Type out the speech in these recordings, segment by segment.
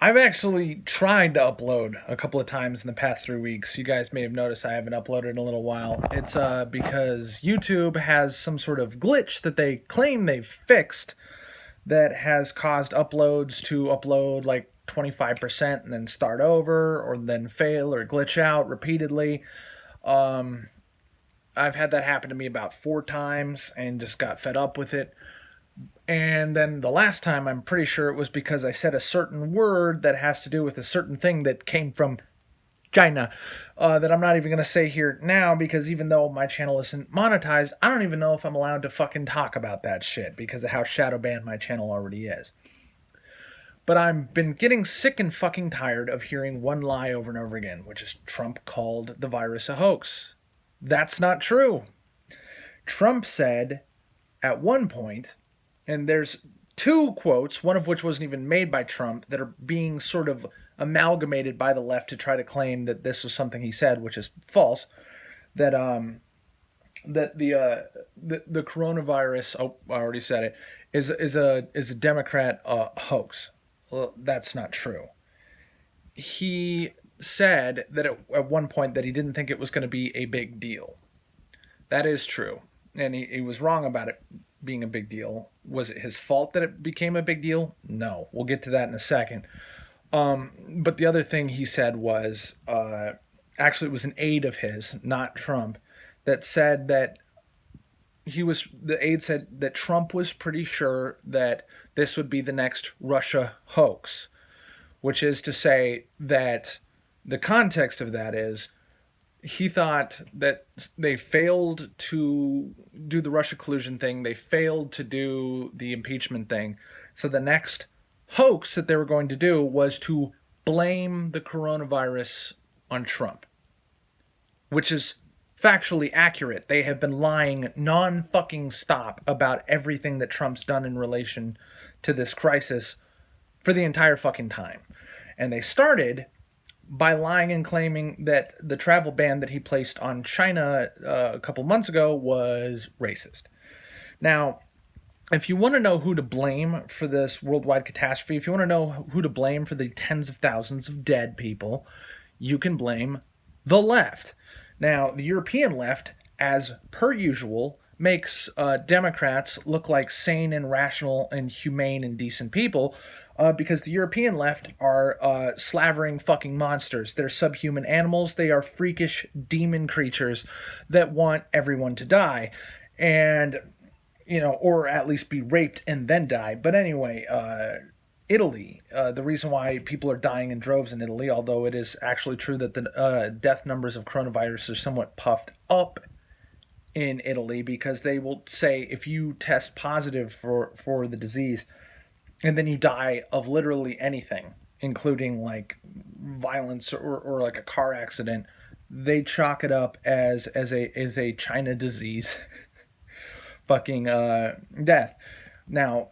I've actually tried to upload a couple of times in the past 3 weeks. You guys may have noticed I haven't uploaded in a little while. It's because YouTube has some sort of glitch that they claim they've fixed that has caused uploads to upload like 25% and then start over or then fail or glitch out repeatedly. Um, I've had that happen to me about 4 times and just got fed up with it. And then the last time, I'm pretty sure it was because I said a certain word that has to do with a certain thing that came from China that I'm not even going to say here now because even though my channel isn't monetized, I don't even know if I'm allowed to fucking talk about that shit because of how shadow banned my channel already is. But I've been getting sick and fucking tired of hearing one lie over and over again, which is Trump called the virus a hoax. That's not true. Trump said at one point, and there's two quotes, one of which wasn't even made by Trump, that are being sort of amalgamated by the left to try to claim that this was something he said, which is false. That the coronavirus, oh, I already said it, is a Democrat hoax. Well, that's not true. He said that at one point that he didn't think it was going to be a big deal. That is true, and he was wrong about it being a big deal. Was it his fault that it became a big deal? No. We'll get to that in a second. But the other thing he said was, actually, it was an aide of his, not Trump, that said that the aide said that Trump was pretty sure that this would be the next Russia hoax, which is to say that the context of that is he thought that they failed to do the Russia collusion thing. They failed to do the impeachment thing. So the next hoax that they were going to do was to blame the coronavirus on Trump, which is factually accurate. They have been lying non-fucking stop about everything that Trump's done in relation to this crisis for the entire fucking time. And they started by lying and claiming that the travel ban that he placed on China a couple months ago was racist. Now, if you want to know who to blame for this worldwide catastrophe, if you want to know who to blame for the tens of thousands of dead people, you can blame the left. Now, the European left, as per usual, makes Democrats look like sane and rational and humane and decent people, because the European left are slavering fucking monsters. They're subhuman animals. They are freakish demon creatures that want everyone to die. And, or at least be raped and then die. But anyway, Italy, the reason why people are dying in droves in Italy, although it is actually true that the death numbers of coronavirus are somewhat puffed up in Italy, because they will say if you test positive for the disease and then you die of literally anything, including like violence or like a car accident, they chalk it up as a China disease fucking death. Now,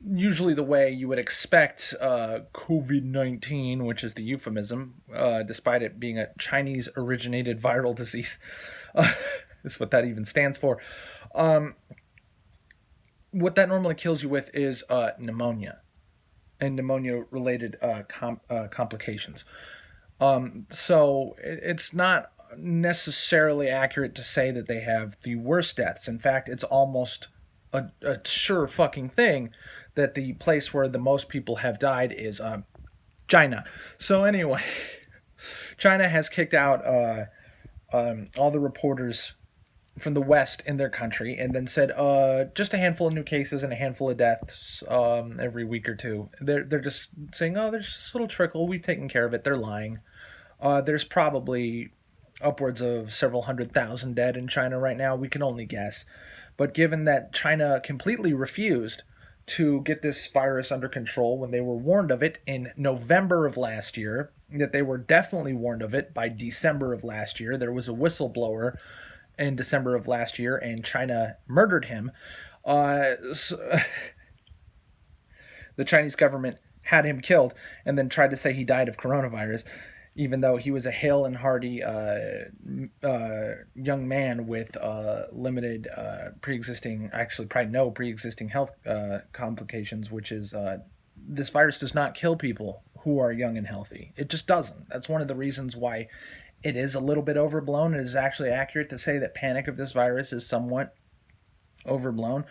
usually the way you would expect COVID-19, which is the euphemism, despite it being a Chinese-originated viral disease, is what that even stands for. What that normally kills you with is pneumonia and pneumonia-related complications. So it's not necessarily accurate to say that they have the worst deaths. In fact, it's almost a sure fucking thing that the place where the most people have died is China. So anyway, China has kicked out all the reporters from the West in their country, and then said just a handful of new cases and a handful of deaths every week or two. They're just saying, oh, there's just a little trickle. We've taken care of it. They're lying. There's probably upwards of several 100,000 dead in China right now. We can only guess. But given that China completely refused to get this virus under control when they were warned of it in November of last year, that they were definitely warned of it by December of last year. There was a whistleblower in December of last year, and China murdered him. The Chinese government had him killed and then tried to say he died of coronavirus, even though he was a hale and hearty young man with limited pre-existing, actually probably no pre-existing health complications, which is this virus does not kill people who are young and healthy. It just doesn't. That's one of the reasons why it is a little bit overblown. It is actually accurate to say that panic of this virus is somewhat overblown,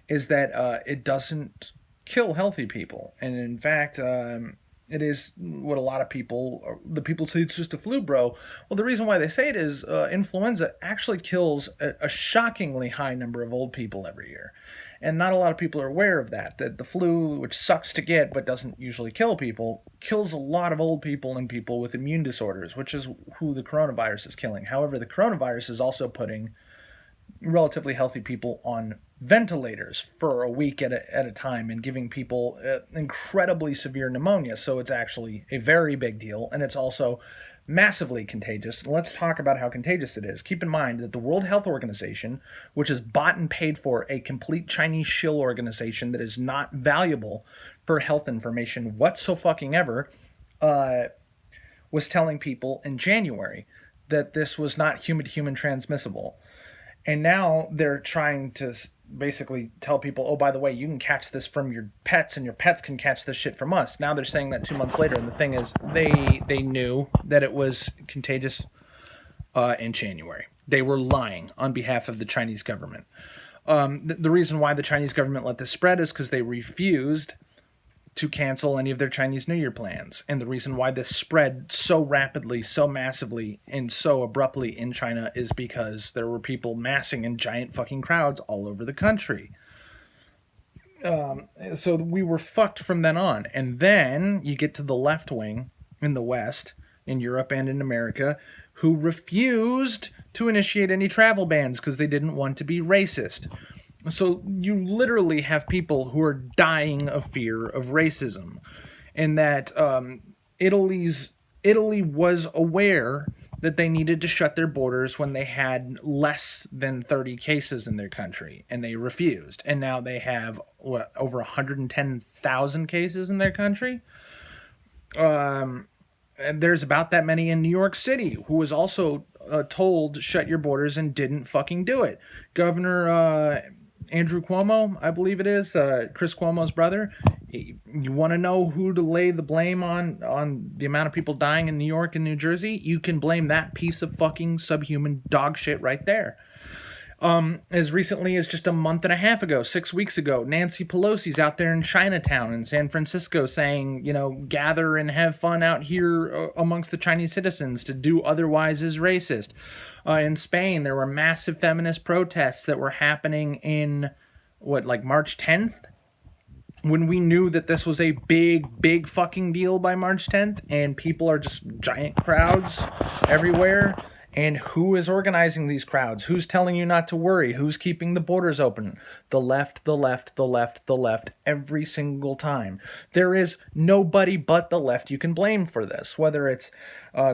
is that it doesn't kill healthy people. And in fact, it is what a lot of people, the people say it's just a flu, bro. Well, the reason why they say it is influenza actually kills a shockingly high number of old people every year. And not a lot of people are aware of that the flu, which sucks to get but doesn't usually kill people, kills a lot of old people and people with immune disorders, which is who the coronavirus is killing. However, the coronavirus is also putting relatively healthy people on ventilators for a week at a time and giving people incredibly severe pneumonia. So it's actually a very big deal, and it's also massively contagious. Let's talk about how contagious it is. Keep in mind that the World Health Organization, which is bought and paid for, a complete Chinese shill organization that is not valuable for health information whatsoever, was telling people in January that this was not human-to-human transmissible. And now they're trying to basically tell people, oh, by the way, you can catch this from your pets and your pets can catch this shit from us. Now they're saying that 2 months later. And the thing is, they knew that it was contagious in January. They were lying on behalf of the Chinese government. The reason why the Chinese government let this spread is because they refused to cancel any of their Chinese New Year plans. And the reason why this spread so rapidly, so massively, and so abruptly in China is because there were people massing in giant fucking crowds all over the country. So we were fucked from then on. And then you get to the left wing in the West, in Europe and in America, who refused to initiate any travel bans because they didn't want to be racist. So you literally have people who are dying of fear of racism, and that Italy was aware that they needed to shut their borders when they had less than 30 cases in their country, and they refused. And now they have over 110,000 cases in their country. And there's about that many in New York City, who was also told shut your borders and didn't fucking do it. Governor Andrew Cuomo, I believe it is, Chris Cuomo's brother. You want to know who to lay the blame on the amount of people dying in New York and New Jersey? You can blame that piece of fucking subhuman dog shit right there. As recently as just a month and a half ago, 6 weeks ago, Nancy Pelosi's out there in Chinatown in San Francisco saying, gather and have fun out here amongst the Chinese citizens. To do otherwise is racist. In Spain, there were massive feminist protests that were happening in, March 10th? When we knew that this was a big fucking deal by March 10th, and people are just giant crowds everywhere. And who is organizing these crowds? Who's telling you not to worry? Who's keeping the borders open? The left, the left, the left, the left, every single time. There is nobody but the left you can blame for this, whether it's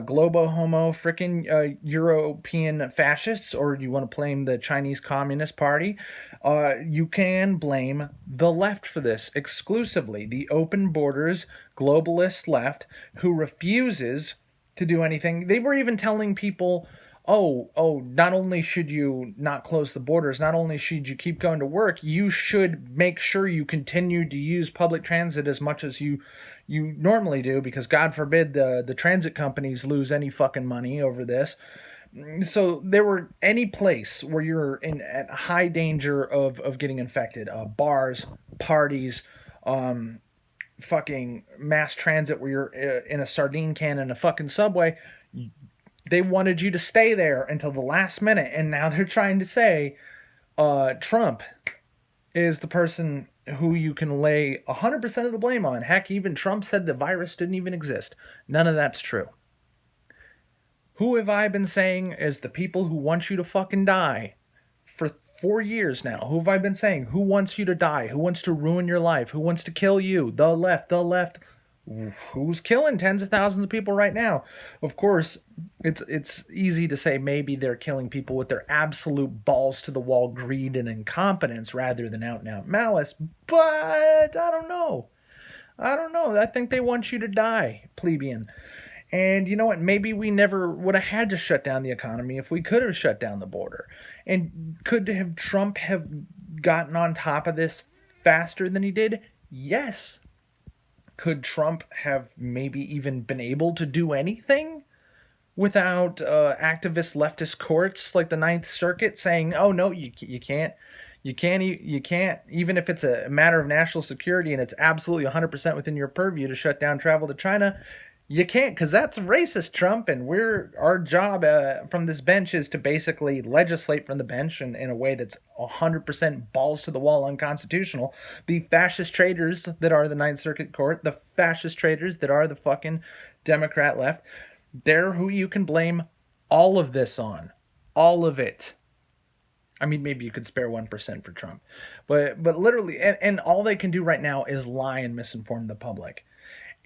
globo homo frickin' European fascists, or you want to blame the Chinese Communist Party. You can blame the left for this exclusively. The open borders, globalist left, who refuses to do anything. They were even telling people, not only should you not close the borders, not only should you keep going to work, you should make sure you continue to use public transit as much as you normally do, because God forbid the transit companies lose any fucking money over this. So there were any place where you're at high danger of getting infected, bars, parties, fucking mass transit where you're in a sardine can in a fucking subway, they wanted you to stay there until the last minute. And now they're trying to say Trump is the person who you can lay 100% of the blame on. Heck, even Trump said the virus didn't even exist. None of that's true. Who have I been saying is the people who want you to fucking die for 4 years now? Who have I been saying? Who wants you to die? Who wants to ruin your life? Who wants to kill you? The left, the left. Who's killing tens of thousands of people right now? Of course, it's easy to say maybe they're killing people with their absolute balls to the wall greed and incompetence rather than out and out malice, but I don't know. I think they want you to die, plebeian. And you know what? Maybe we never would have had to shut down the economy if we could have shut down the border. And could have Trump have gotten on top of this faster than he did? Yes. Could Trump have maybe even been able to do anything without activist leftist courts like the Ninth Circuit saying, "Oh no, you can't, you can't," even if it's a matter of national security and it's absolutely 100% within your purview to shut down travel to China. You can't, because that's racist, Trump, and our job from this bench is to basically legislate from the bench in a way that's 100% balls to the wall unconstitutional. The fascist traitors that are the Ninth Circuit Court, the fascist traitors that are the fucking Democrat left, they're who you can blame all of this on. All of it. I mean, maybe you could spare 1% for Trump. But literally, and all they can do right now is lie and misinform the public.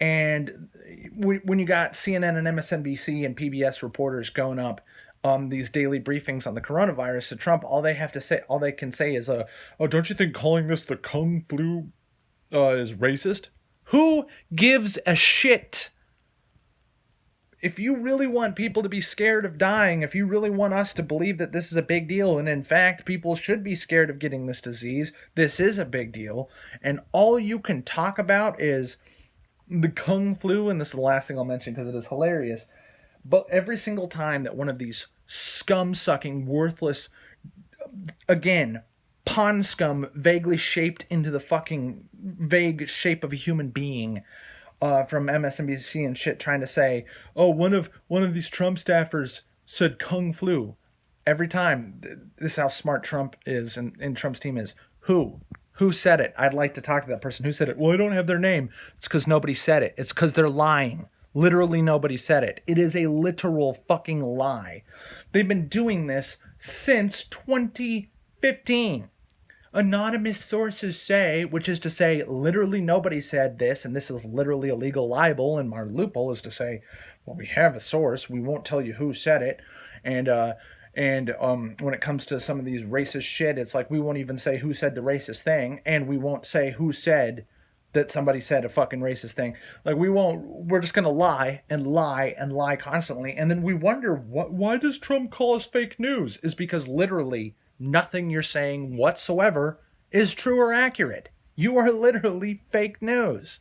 And when you got CNN and MSNBC and PBS reporters going up these daily briefings on the coronavirus to Trump, all they can say is, "Oh, don't you think calling this the Kung flu is racist?" Who gives a shit? If you really want people to be scared of dying, if you really want us to believe that this is a big deal, and in fact people should be scared of getting this disease, this is a big deal, and all you can talk about is the Kung flu, and this is the last thing I'll mention because it is hilarious, but every single time that one of these scum-sucking, worthless, again, pond scum vaguely shaped into the fucking vague shape of a human being from MSNBC and shit trying to say, "Oh, one of these Trump staffers said Kung flu," every time, this is how smart Trump is and Trump's team is. Who said it? I'd like to talk to that person. Who said it? Well, I don't have their name. It's because nobody said it. It's because they're lying. Literally nobody said it. It is a literal fucking lie. They've been doing this since 2015. Anonymous sources say, which is to say literally nobody said this, and this is literally a legal libel, and our loophole is to say, well, we have a source. We won't tell you who said it. And when it comes to some of these racist shit, it's like we won't even say who said the racist thing, and we won't say who said that somebody said a fucking racist thing. Like we're just gonna lie and lie and lie constantly, and then we wonder why does Trump call us fake news? Is because literally nothing you're saying whatsoever is true or accurate. You are literally fake news.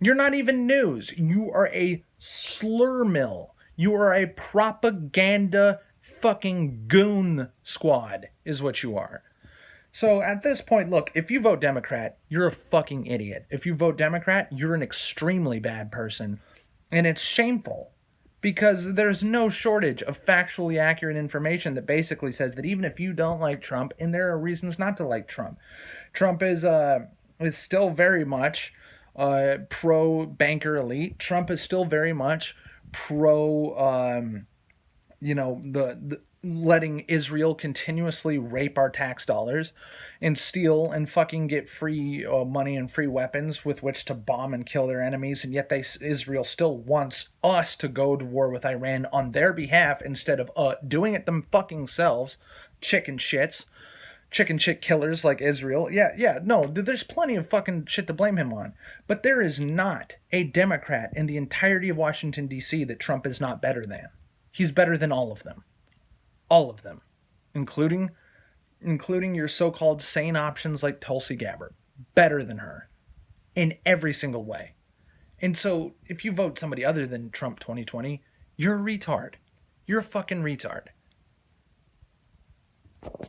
You're not even news. You are a slur mill. You are a propaganda fucking goon squad is what you are. So at this point, look, if you vote Democrat, you're a fucking idiot. If you vote Democrat, you're an extremely bad person. And it's shameful because there's no shortage of factually accurate information that basically says that even if you don't like Trump, and there are reasons not to like Trump, Trump is still very much pro banker elite. Trump is still very much pro the letting Israel continuously rape our tax dollars and steal and fucking get free money and free weapons with which to bomb and kill their enemies, and yet Israel still wants us to go to war with Iran on their behalf instead of doing it them fucking selves. Chicken shit killers like Israel. No, there's plenty of fucking shit to blame him on. But there is not a Democrat in the entirety of Washington, D.C. that Trump is not better than. He's better than all of them. All of them. Including your so-called sane options like Tulsi Gabbard. Better than her. In every single way. And so, if you vote somebody other than Trump 2020, you're a retard. You're a fucking retard.